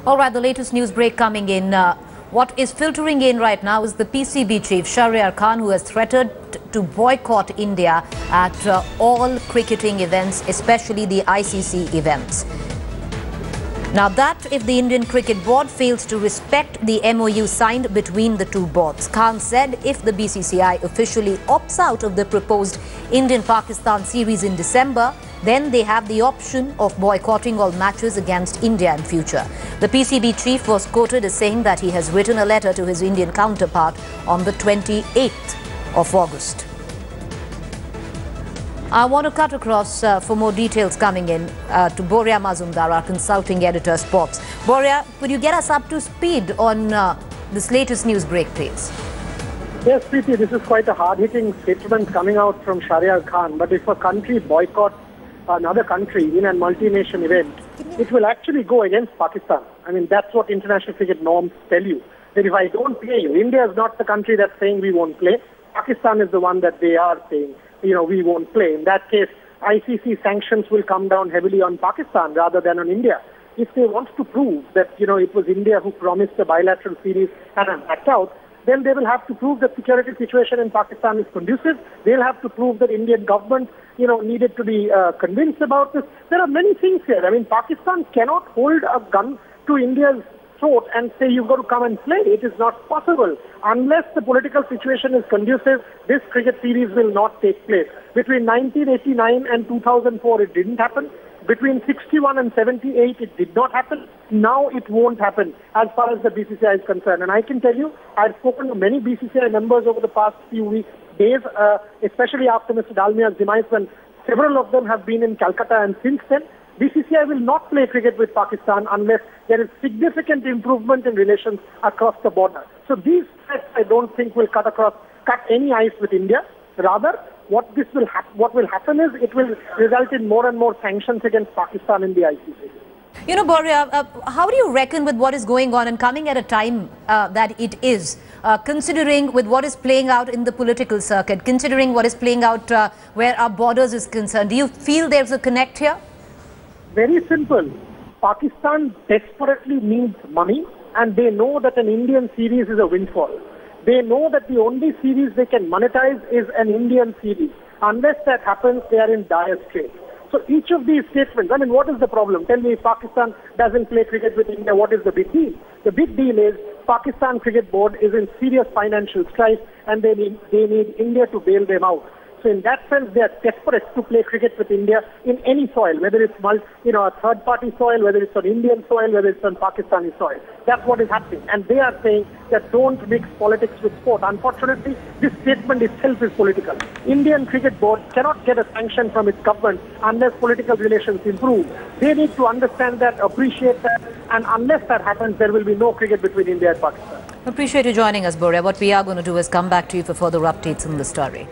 All right, the latest news break coming in. What is filtering in right now is the PCB Chief Shahryar Khan, who has threatened to boycott India at all cricketing events, especially the ICC events. Now that if the Indian Cricket Board fails to respect the MOU signed between the two boards. Khan said if the BCCI officially opts out of the proposed Indian-Pakistan series in December, then they have the option of boycotting all matches against India in future. The PCB chief was quoted as saying that he has written a letter to his Indian counterpart on the 28th of August. I want to cut across for more details coming in to Boria Mazumdar, our consulting editor, sports. Boria, could you get us up to speed on this latest news break, please? Yes, Preeti, this is quite a hard-hitting statement coming out from Shahryar Khan. But if a country boycotts another country in a multi-nation event, it will actually go against Pakistan. I mean, that's what international cricket norms tell you. That if I don't play you, India is not the country that's saying we won't play. Pakistan is the one that they are saying, we won't play. In that case, ICC sanctions will come down heavily on Pakistan rather than on India. If they want to prove that, it was India who promised a bilateral series and has backed out, then they will have to prove that security situation in Pakistan is conducive. They'll have to prove that Indian government, needed to be convinced about this. There are many things here. I mean, Pakistan cannot hold a gun to India's throat and say, you've got to come and play. It is not possible. Unless the political situation is conducive, this cricket series will not take place. Between 1989 and 2004, it didn't happen. Between 61 and 78, it did not happen. Now it won't happen as far as the BCCI is concerned. And I can tell you, I've spoken to many BCCI members over the past few days, especially after Mr. Dalmia's demise, when several of them have been in Calcutta, and since then, BCCI will not play cricket with Pakistan unless there is significant improvement in relations across the border. So these threats, I don't think, will cut any ice with India. Rather, what will happen is it will result in more and more sanctions against Pakistan in the ICC. Boria, how do you reckon with what is going on and coming at a time that it is, considering with what is playing out in the political circuit, considering what is playing out where our borders is concerned? Do you feel there's a connect here? Very simple. Pakistan desperately needs money, and they know that an Indian series is a windfall. They know that the only series they can monetize is an Indian series. Unless that happens, they are in dire straits. So each of these statements, I mean, what is the problem? Tell me, if Pakistan doesn't play cricket with India, what is the big deal? The big deal is Pakistan Cricket Board is in serious financial strife, and they need India to bail them out. So in that sense, they are desperate to play cricket with India in any soil, whether it's a third-party soil, whether it's on Indian soil, whether it's on Pakistani soil. That's what is happening. And they are saying that don't mix politics with sport. Unfortunately, this statement itself is political. Indian Cricket Board cannot get a sanction from its government unless political relations improve. They need to understand that, appreciate that, and unless that happens, there will be no cricket between India and Pakistan. Appreciate you joining us, Boria. What we are going to do is come back to you for further updates on the story.